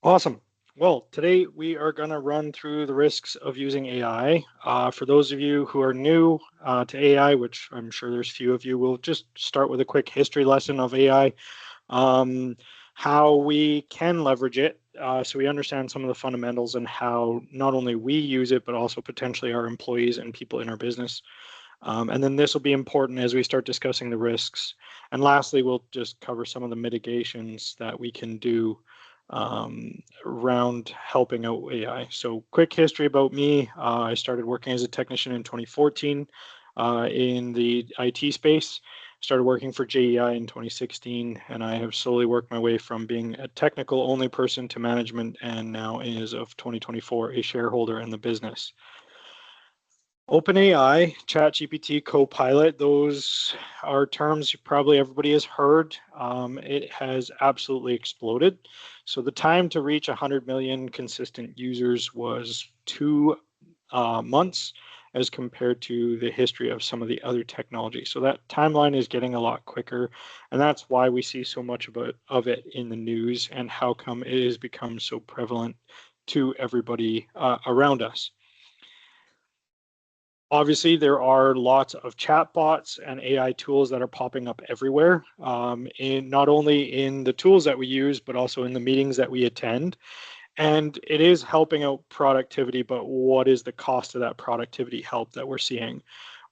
Awesome. Well, today we are going to run through the risks of using AI. For those of you who are new to AI, which I'm sure there's few of you, we'll just start with a quick history lesson of AI, um, how we can leverage it so we understand some of the fundamentals and how not only we use it, but also potentially our employees and people in our business. And then this will be important as we start discussing the risks. And lastly, we'll just cover some of the mitigations that we can do around helping out AI. So quick history about me. I started working as a technician in 2014 in the IT space. Started working for JEI in 2016, and I have slowly worked my way from being a technical only person to management, and now as of 2024, a shareholder in the business. OpenAI, ChatGPT, Copilot, those are terms probably everybody has heard. It has absolutely exploded. So the time to reach 100 million consistent users was 2 months as compared to the history of some of the other technologies. So that timeline is getting a lot quicker. And that's why we see so much of it in the news and how come it has become so prevalent to everybody around us. Obviously, there are lots of chatbots and AI tools that are popping up everywhere, in not only in the tools that we use, but also in the meetings that we attend. And it is helping out productivity, but what is the cost of that productivity help that we're seeing?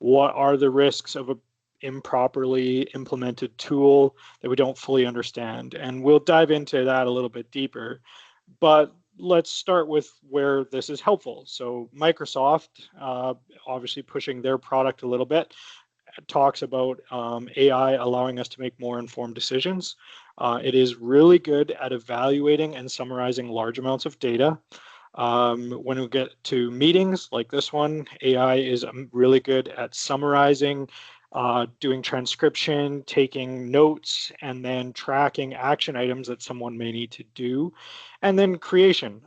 What are the risks of a improperly implemented tool that we don't fully understand? And we'll dive into that a little bit deeper. But let's start with where this is helpful. So Microsoft, obviously pushing their product a little bit, talks about AI allowing us to make more informed decisions. It is really good at evaluating and summarizing large amounts of data. When we get to meetings like this one, AI is really good at summarizing, doing transcription, taking notes, and then tracking action items that someone may need to do. And then creation,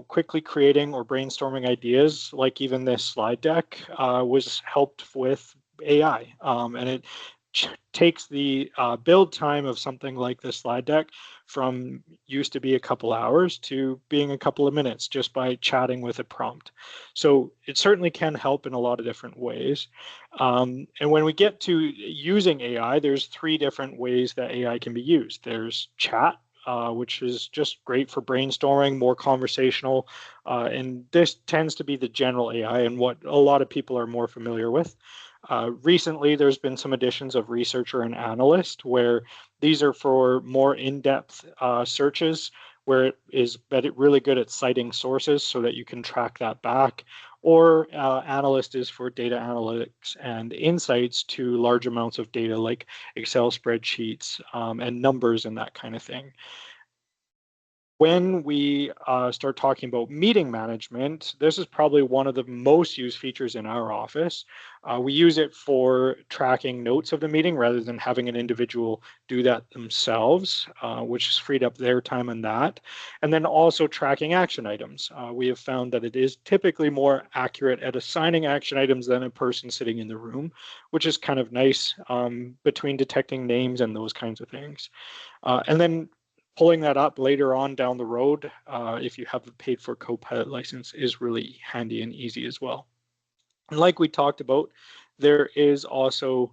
quickly creating or brainstorming ideas, like even this slide deck was helped with AI. And it takes the build time of something like this slide deck from used to be a couple hours to being a couple of minutes just by chatting with a prompt. So it certainly can help in a lot of different ways. And when we get to using AI, there's 3 different ways that AI can be used. There's chat, which is just great for brainstorming, more conversational. And this tends to be the general AI and what a lot of people are more familiar with. Recently, there's been some additions of researcher and analyst, where these are for more in-depth searches, where it is really good at citing sources so that you can track that back. Or analyst is for data analytics and insights to large amounts of data like Excel spreadsheets and numbers and that kind of thing. When we start talking about meeting management, this is probably one of the most used features in our office. We use it for tracking notes of the meeting rather than having an individual do that themselves, which has freed up their time on that. And then also tracking action items. We have found that it is typically more accurate at assigning action items than a person sitting in the room, which is kind of nice between detecting names and those kinds of things. And then pulling that up later on down the road, if you have a paid for Copilot license, is really handy and easy as well. And like we talked about, there is also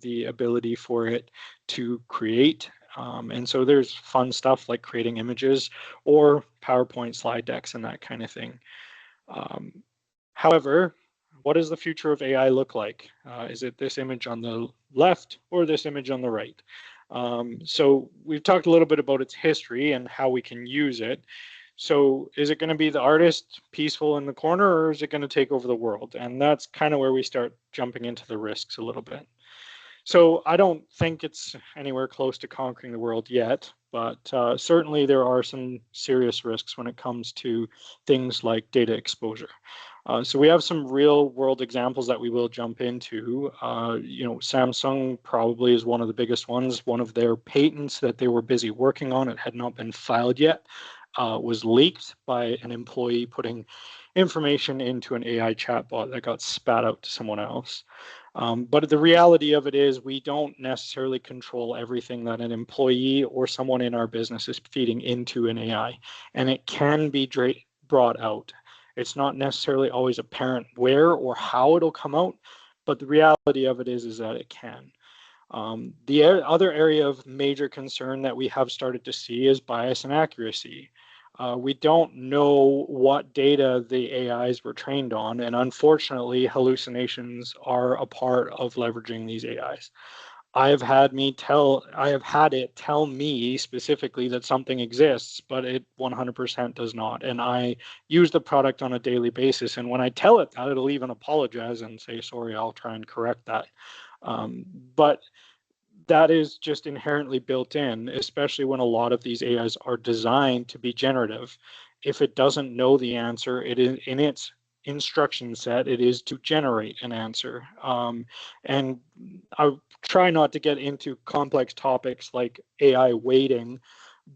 the ability for it to create. And so there's fun stuff like creating images or PowerPoint slide decks and that kind of thing. However, what does the future of AI look like? Is it this image on the left or this image on the right? So we've talked a little bit about its history and how we can use it. So is it going to be the artist peaceful in the corner, or is it going to take over the world? And that's kind of where we start jumping into the risks a little bit. So I don't think it's anywhere close to conquering the world yet, but certainly there are some serious risks when it comes to things like data exposure. So we have some real world examples that we will jump into. Samsung probably is one of the biggest ones. One of their patents that they were busy working on, it had not been filed yet, was leaked by an employee putting information into an AI chatbot that got spat out to someone else. But the reality of it is we don't necessarily control everything that an employee or someone in our business is feeding into an AI, and it can be brought out. It's not necessarily always apparent where or how it'll come out, but the reality of it is that it can. The other area of major concern that we have started to see is bias and accuracy. We don't know what data the AIs were trained on, and unfortunately, hallucinations are a part of leveraging these AIs. I have had it tell me specifically that something exists, but it 100% does not. And I use the product on a daily basis. And when I tell it that, it'll even apologize and say, sorry, I'll try and correct that. But that is just inherently built in, especially when a lot of these AIs are designed to be generative. If it doesn't know the answer, it is in its instruction set, it is to generate an answer. And I try not to get into complex topics like AI weighting,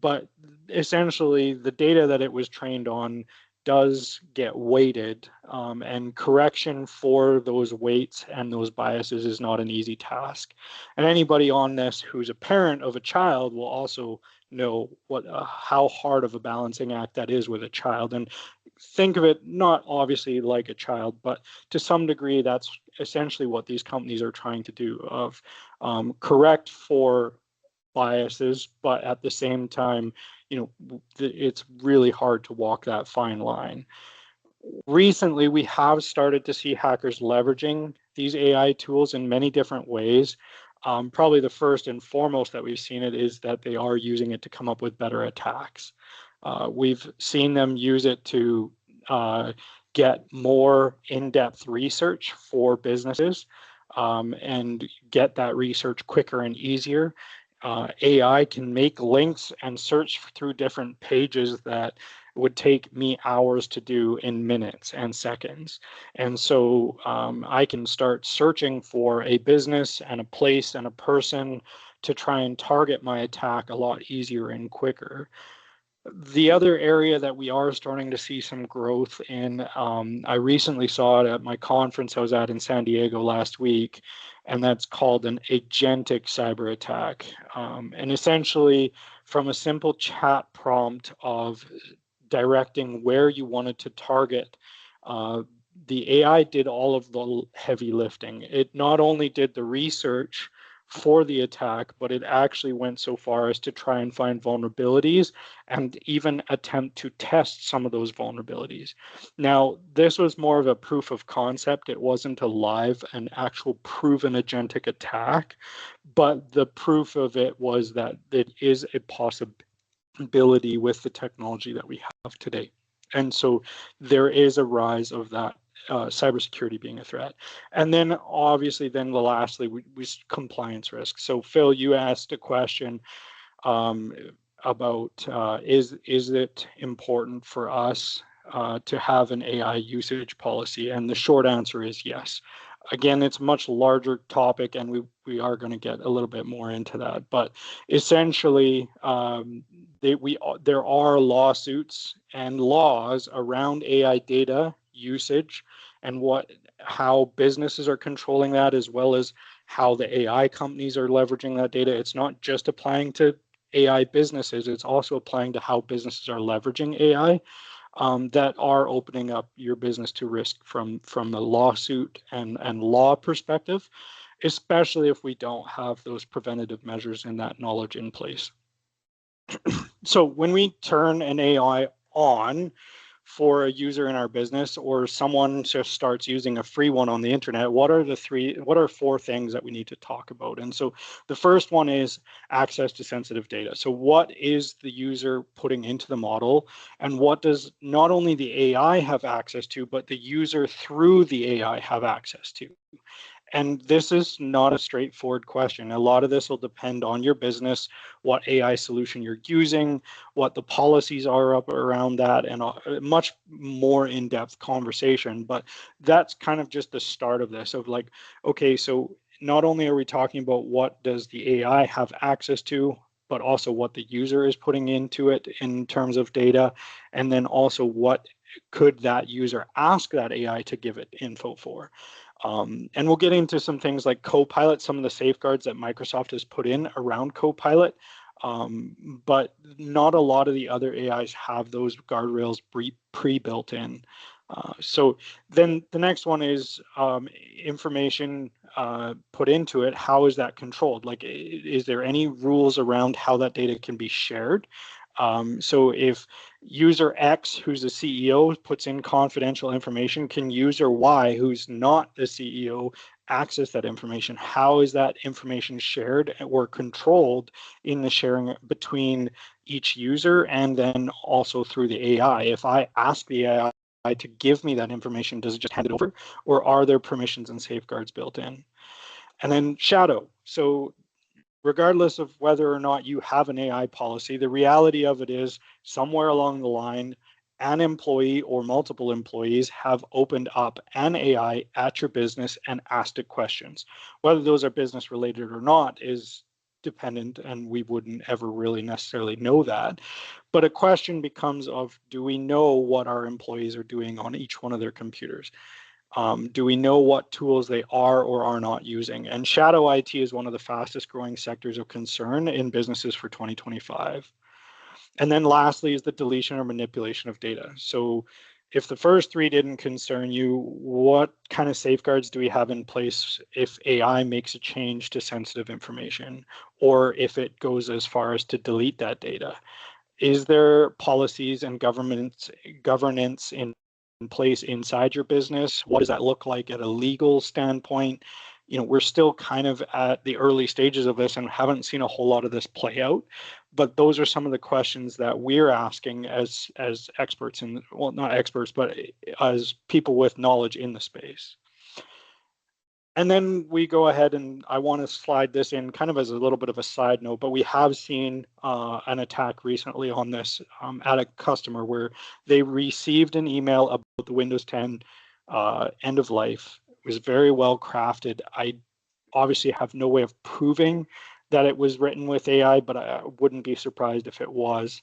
but essentially the data that it was trained on does get weighted, and correction for those weights and those biases is not an easy task. And anybody on this who's a parent of a child will also know what how hard of a balancing act that is with a child. And think of it not obviously like a child, but to some degree, that's essentially what these companies are trying to do, of correct for biases, but at the same time, it's really hard to walk that fine line. Recently, we have started to see hackers leveraging these AI tools in many different ways. Probably the first and foremost that we've seen it is that they are using it to come up with better attacks. We've seen them use it to get more in-depth research for businesses, and get that research quicker and easier. AI can make links and search through different pages that would take me hours to do in minutes and seconds. And so I can start searching for a business and a place and a person to try and target my attack a lot easier and quicker. The other area that we are starting to see some growth in, I recently saw it at my conference I was at in San Diego last week, and that's called an agentic cyber attack. And essentially, from a simple chat prompt of directing where you wanted to target, uh, the AI did all of the heavy lifting. It not only did the research for the attack, but it actually went so far as to try and find vulnerabilities and even attempt to test some of those vulnerabilities. Now, this was more of a proof of concept. It wasn't a live, an actual proven agentic attack, but the proof of it was that it is a possibility with the technology that we have today. And so there is a rise of that cybersecurity being a threat. And then obviously, then lastly, we compliance risk. So Phil, you asked a question um, about is it important for us to have an AI usage policy? And the short answer is yes. Again, it's a much larger topic, and we are going to get a little bit more into that. But essentially, there are lawsuits and laws around AI data usage and how businesses are controlling that, as well as how the AI companies are leveraging that data. It's not just applying to AI businesses, it's also applying to how businesses are leveraging AI, that are opening up your business to risk from the lawsuit and law perspective, especially if we don't have those preventative measures and that knowledge in place. So when we turn an AI on for a user in our business, or someone just starts using a free one on the internet, what are four things that we need to talk about? And so the first one is access to sensitive data. So what is the user putting into the model, and what does not only the AI have access to, but the user through the AI have access to? And this is not a straightforward question. A lot of this will depend on your business, what AI solution you're using, what the policies are up around that, and a much more in-depth conversation. But that's kind of just the start of this, of like, okay, so not only are we talking about what does the AI have access to, but also what the user is putting into it in terms of data, and then also what could that user ask that AI to give it info for. And we'll get into some things like Copilot, some of the safeguards that Microsoft has put in around Copilot. But not a lot of the other AIs have those guardrails pre-built in. So then the next one is information put into it. How is that controlled? Like, is there any rules around how that data can be shared? So if user X, who's the CEO, puts in confidential information, can user Y, who's not the CEO, access that information? How is that information shared or controlled in the sharing between each user and then also through the AI? If I ask the AI to give me that information, does it just hand it over, or are there permissions and safeguards built in? And then shadow. So regardless of whether or not you have an AI policy, the reality of it is somewhere along the line, an employee or multiple employees have opened up an AI at your business and asked it questions. Whether those are business related or not is dependent, and we wouldn't ever really necessarily know that. But a question becomes of, do we know what our employees are doing on each one of their computers? Do we know what tools they are or are not using? And shadow IT is one of the fastest growing sectors of concern in businesses for 2025. And then lastly is the deletion or manipulation of data. So if the first three didn't concern you, what kind of safeguards do we have in place if AI makes a change to sensitive information, or if it goes as far as to delete that data? Is there policies and governance in place inside your business? What does that look like at a legal standpoint? We're still kind of at the early stages of this and haven't seen a whole lot of this play out. But those are some of the questions that we're asking as experts in, well, not experts, but as people with knowledge in the space. And then we go ahead, and I want to slide this in kind of as a little bit of a side note, but we have seen an attack recently on this at a customer where they received an email about the Windows 10 end of life. It was very well crafted. I obviously have no way of proving that it was written with AI, but I wouldn't be surprised if it was.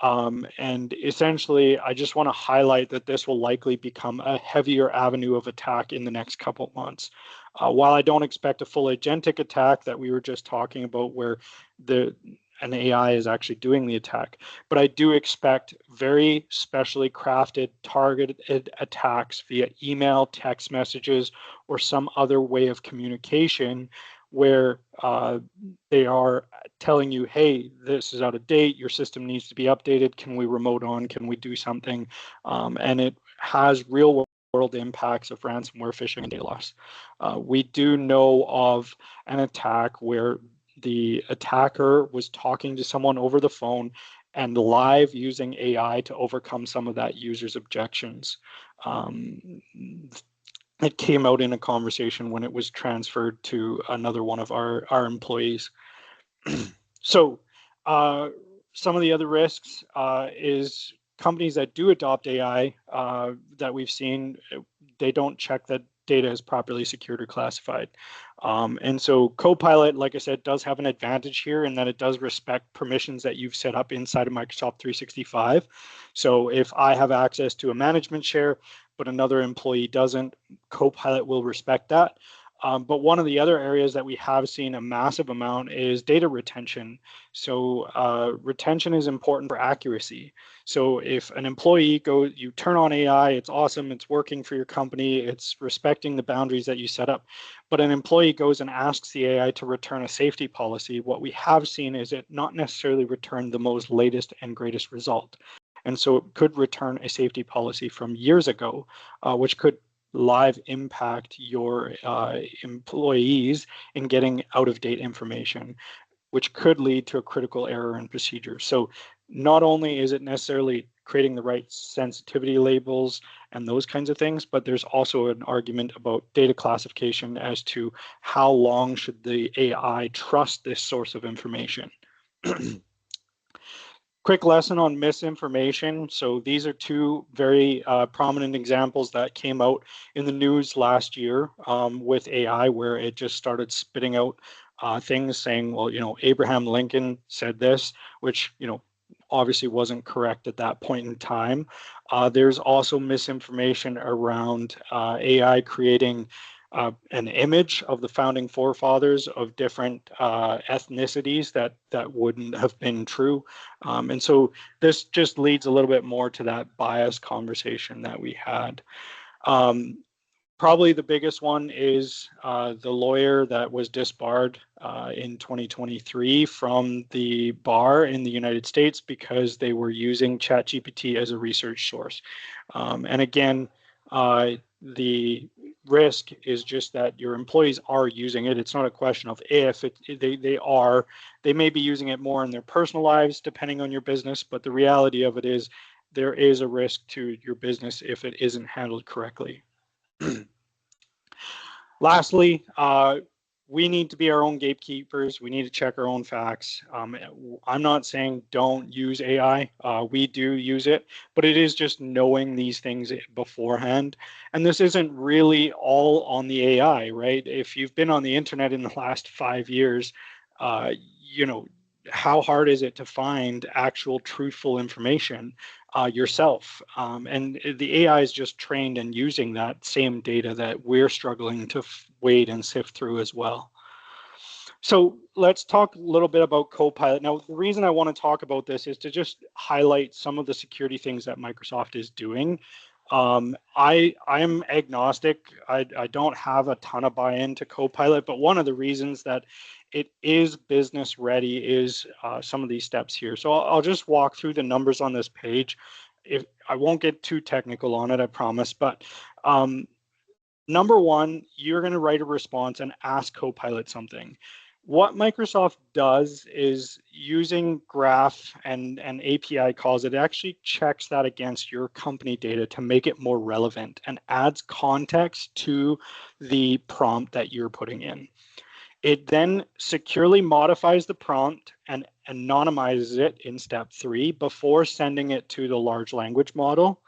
And essentially, I just want to highlight that this will likely become a heavier avenue of attack in the next couple of months. While I don't expect a full agentic attack that we were just talking about where an AI is actually doing the attack, but I do expect very specially crafted, targeted attacks via email, text messages, or some other way of communication where they are telling you, hey, this is out of date, your system needs to be updated, can we remote on, can we do something? And it has real world impacts of ransomware, phishing, and data loss. We do know of an attack where the attacker was talking to someone over the phone and live using AI to overcome some of that user's objections. It came out in a conversation when it was transferred to another one of our employees. So some of the other risks is companies that do adopt AI that we've seen, they don't check that data is properly secured or classified. And so Copilot, like I said, does have an advantage here in that it does respect permissions that you've set up inside of Microsoft 365. So if I have access to a management share, but another employee doesn't, Copilot will respect that. But one of the other areas that we have seen a massive amount is data retention. So retention is important for accuracy. So if an employee goes, you turn on AI, it's awesome, it's working for your company, it's respecting the boundaries that you set up. But an employee goes and asks the AI to return a safety policy. What we have seen is it not necessarily return the most latest and greatest result. And so it could return a safety policy from years ago, which could live impact your employees in getting out-of-date information, which could lead to a critical error in procedure. So not only is it necessarily creating the right sensitivity labels and those kinds of things, but there's also an argument about data classification as to how long should the AI trust this source of information. Quick lesson on misinformation. So these are two very prominent examples that came out in the news last year with AI, where it just started spitting out things saying, well, Abraham Lincoln said this, which, obviously wasn't correct at that point in time. There's also misinformation around AI creating an image of the founding forefathers of different ethnicities that wouldn't have been true. And so this just leads a little bit more to that bias conversation that we had. Probably the biggest one is the lawyer that was disbarred in 2023 from the bar in the United States because they were using ChatGPT as a research source. And again, the risk is just that your employees are using it. It's not a question of if. They may be using it more in their personal lives, depending on your business, but the reality of it is there is a risk to your business if it isn't handled correctly. Lastly, we need to be our own gatekeepers. We need to check our own facts. I'm not saying don't use AI. We do use it, but it is just knowing these things beforehand. And this isn't really all on the AI, right? If you've been on the internet in the last 5 years, you know, how hard is it to find actual truthful information yourself? And the AI is just trained in using that same data that we're struggling to wade and sift through as well. So let's talk a little bit about Copilot. Now, the reason I want to talk about this is to just highlight some of the security things that Microsoft is doing. I am agnostic. I don't have a ton of buy-in to Copilot, but one of the reasons that it is business ready is some of these steps here. So I'll just walk through the numbers on this page. If I won't get too technical on it, I promise. But number one, you're going to write a response and ask Copilot something. What Microsoft does is using Graph and API calls, it actually checks that against your company data to make it more relevant and adds context to the prompt that you're putting in. It then securely modifies the prompt and anonymizes it in step 3 before sending it to the large language model.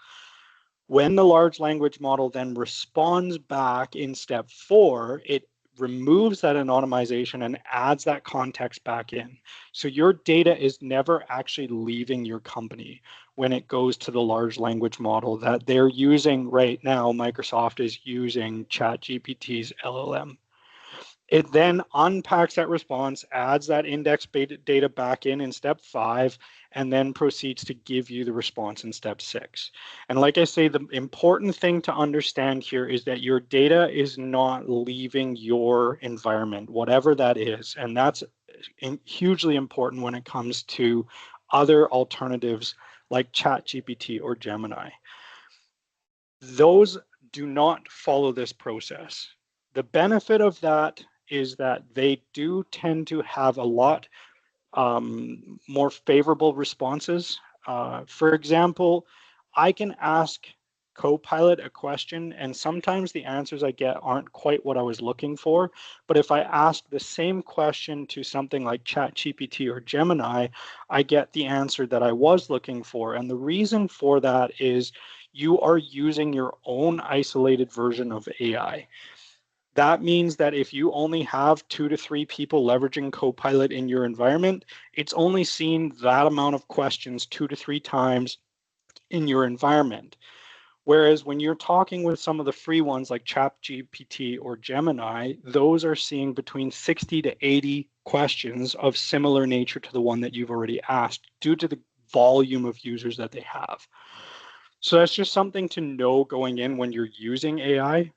When the large language model then responds back in step 4, it removes that anonymization and adds that context back in. So your data is never actually leaving your company when it goes to the large language model that they're using right now. Microsoft is using ChatGPT's LLM. It then unpacks that response, adds that index data back in step 5, and then proceeds to give you the response in step 6. And like I say, the important thing to understand here is that your data is not leaving your environment, whatever that is. And that's hugely important when it comes to other alternatives like ChatGPT or Gemini. Those do not follow this process. The benefit of that is that they do tend to have a lot more favorable responses. For example, I can ask Copilot a question, and sometimes the answers I get aren't quite what I was looking for. But if I ask the same question to something like ChatGPT or Gemini, I get the answer that I was looking for. And the reason for that is you are using your own isolated version of AI. That means that if you only have 2 to 3 people leveraging Copilot in your environment, it's only seen that amount of questions 2 to 3 times in your environment. Whereas when you're talking with some of the free ones like ChatGPT or Gemini, those are seeing between 60 to 80 questions of similar nature to the one that you've already asked due to the volume of users that they have. So that's just something to know going in when you're using AI.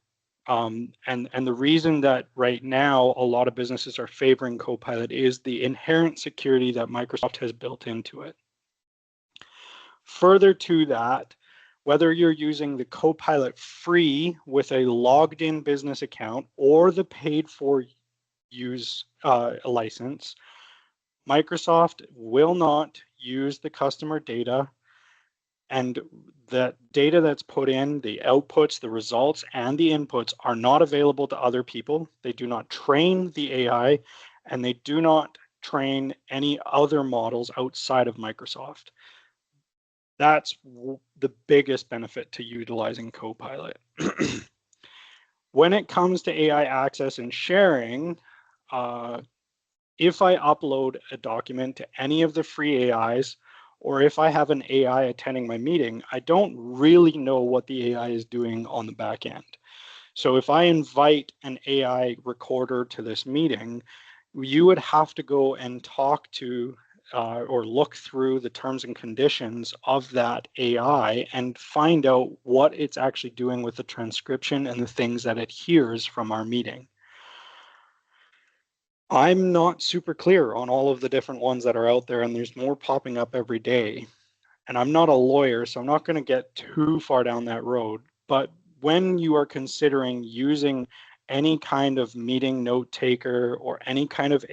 And the reason that right now a lot of businesses are favoring Copilot is the inherent security that Microsoft has built into it. Further to that, whether you're using the Copilot free with a logged in business account or the paid for use license, Microsoft will not use the customer data, and that data that's put in, the outputs, the results, and the inputs are not available to other people. They do not train the AI, and they do not train any other models outside of Microsoft. That's the biggest benefit to utilizing Copilot. When it comes to AI access and sharing, if I upload a document to any of the free AIs, or if I have an AI attending my meeting, I don't really know what the AI is doing on the back end. So if I invite an AI recorder to this meeting, you would have to go and talk to or look through the terms and conditions of that AI and find out what it's actually doing with the transcription and the things that it hears from our meeting. I'm not super clear on all of the different ones that are out there, and there's more popping up every day. And I'm not a lawyer, so I'm not going to get too far down that road. But when you are considering using any kind of meeting note taker or any kind of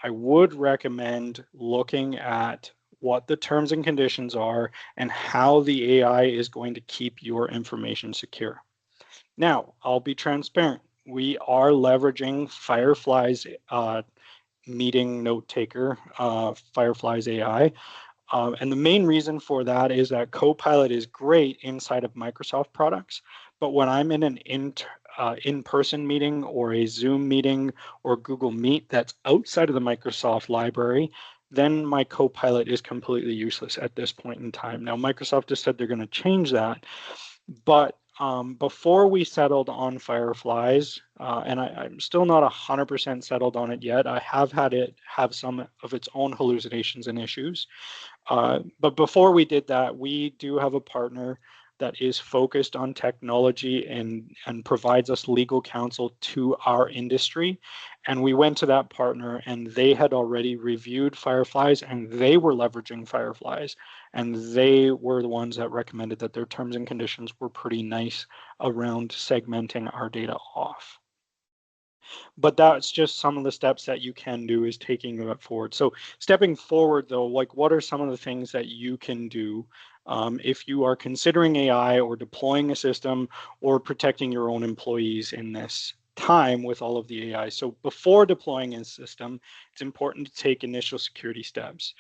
I would recommend looking at what the terms and conditions are and how the AI is going to keep your information secure. Now, I'll be transparent. We are leveraging Firefly's meeting note taker, Firefly's AI. And the main reason for that is that Copilot is great inside of Microsoft products, but when I'm in an in-person meeting or a Zoom meeting or Google Meet that's outside of the Microsoft library, then my Copilot is completely useless at this point in time. Now, Microsoft has said they're going to change that, but before we settled on Fireflies, and I'm still not 100% settled on it yet, I have had it have some of its own hallucinations and issues. But before we did that, we do have a partner that is focused on technology and provides us legal counsel to our industry. And we went to that partner and they had already reviewed Fireflies and they were leveraging Fireflies. And they were the ones that recommended that their terms and conditions were pretty nice around segmenting our data off. But that's just some of the steps that you can do is taking that forward. So stepping forward though, like what are some of the things that you can do if you are considering AI or deploying a system or protecting your own employees in this time with all of the AI? So before deploying a system, it's important to take initial security steps.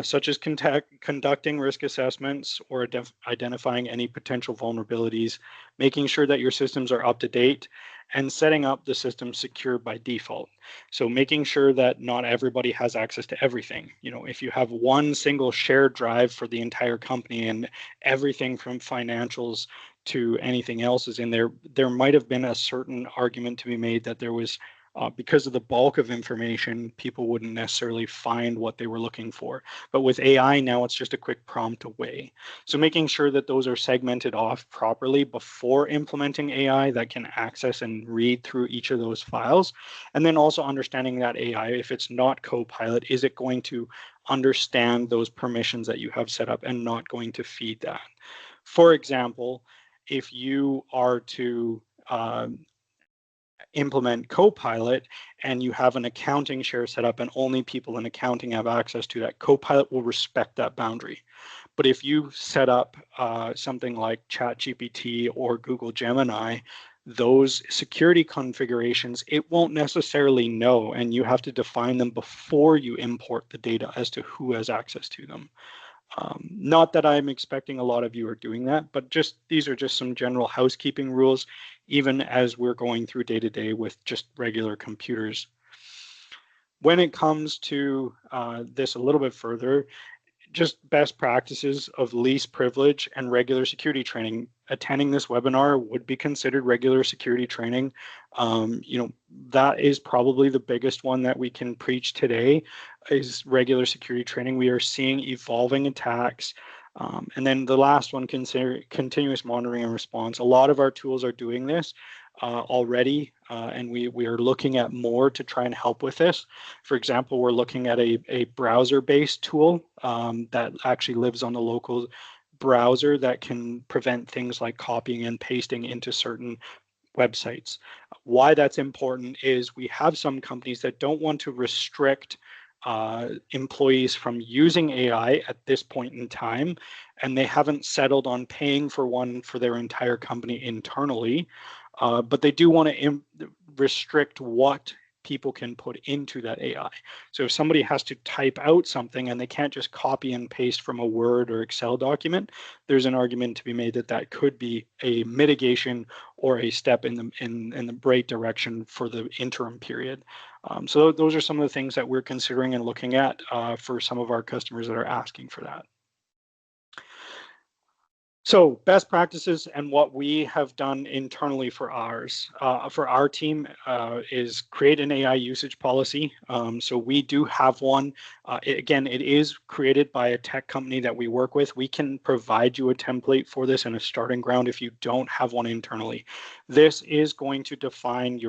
Such as conducting risk assessments or identifying any potential vulnerabilities, making sure that your systems are up to date, and setting up the system secure by default. So making sure that not everybody has access to everything. You know, if you have one single shared drive for the entire company and everything from financials to anything else is in there, there might have been a certain argument to be made that there was because of the bulk of information, people wouldn't necessarily find what they were looking for. But with AI now, it's just a quick prompt away. So making sure that those are segmented off properly before implementing AI that can access and read through each of those files. And then also understanding that AI, if it's not Copilot, is it going to understand those permissions that you have set up and not going to feed that? For example, if you are to implement Copilot and you have an accounting share set up and only people in accounting have access to that, Copilot will respect that boundary. But if you set up something like ChatGPT or Google Gemini, those security configurations, it won't necessarily know, and you have to define them before you import the data as to who has access to them. Not that I'm expecting a lot of you are doing that, but just these are just some general housekeeping rules, even as we're going through day to day with just regular computers. When it comes to this a little bit further, just best practices of least privilege and regular security training. Attending this webinar would be considered regular security training. You know, that is probably the biggest one that we can preach today is regular security training. We are seeing evolving attacks. And then the last one, consider continuous monitoring and response. A lot of our tools are doing this already, and we are looking at more to try and help with this. For example, we're looking at a browser-based tool that actually lives on a local browser that can prevent things like copying and pasting into certain websites. Why that's important is we have some companies that don't want to restrict employees from using AI at this point in time, and they haven't settled on paying for one for their entire company internally, but they do want to restrict what people can put into that AI. So if somebody has to type out something and they can't just copy and paste from a Word or Excel document, there's an argument to be made that that could be a mitigation or a step in the right direction for the interim period. So those are some of the things that we're considering and looking at for some of our customers that are asking for that. So best practices and what we have done internally for our team is create an AI usage policy. So we do have one. Again, it is created by a tech company that we work with. We can provide you a template for this and a starting ground if you don't have one internally. This is going to define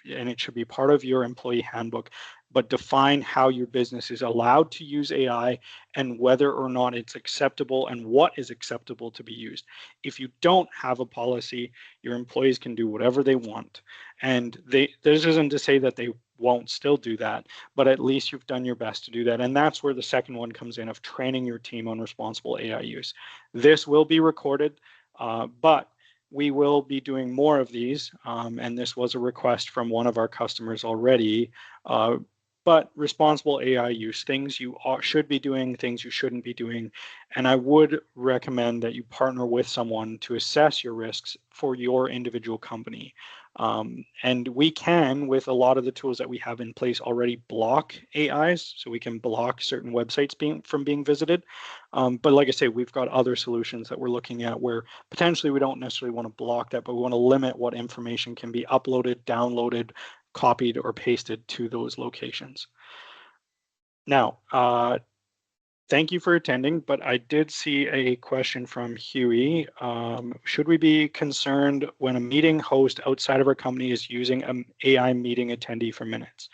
and it should be part of your employee handbook, but define how your business is allowed to use AI and whether or not it's acceptable and what is acceptable to be used. If you don't have a policy, your employees can do whatever they want. And this isn't to say that they won't still do that, but at least you've done your best to do that. And that's where the second one comes in, of training your team on responsible AI use. This will be recorded, but we will be doing more of these. And this was a request from one of our customers already. But responsible AI use, things you should be doing, things you shouldn't be doing. And I would recommend that you partner with someone to assess your risks for your individual company. And we can, with a lot of the tools that we have in place already, block AIs, so we can block certain websites from being visited. But like I say, we've got other solutions that we're looking at where potentially we don't necessarily want to block that, but we want to limit what information can be uploaded, downloaded, copied, or pasted to those locations. Now, thank you for attending, but I did see a question from Huey. Should we be concerned when a meeting host outside of our company is using an AI meeting attendee for minutes?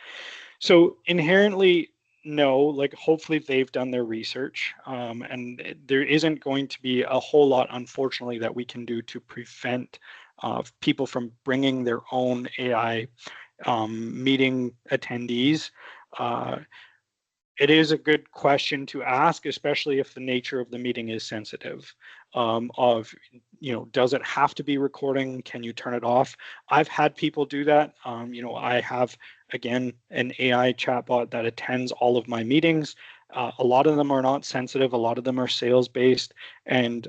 So inherently, no, like hopefully they've done their research, and there isn't going to be a whole lot, unfortunately, that we can do to prevent people from bringing their own AI meeting attendees. It is a good question to ask, especially if the nature of the meeting is sensitive. Does it have to be recording? Can you turn it off? I've had people do that. I have, again, an AI chatbot that attends all of my meetings. A lot of them are not sensitive. A lot of them are sales based, and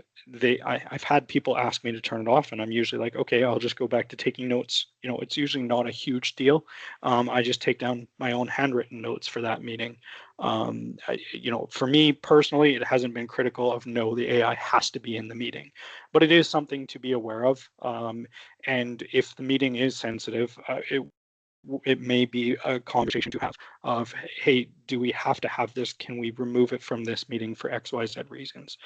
I've had people ask me to turn it off, and I'm usually like, okay, I'll just go back to taking notes. It's usually not a huge deal. I just take down my own handwritten notes for that meeting. For me personally, it hasn't been critical of no, the AI has to be in the meeting, but it is something to be aware of. And if the meeting is sensitive, it may be a conversation to have of, hey, do we have to have this? Can we remove it from this meeting for XYZ reasons?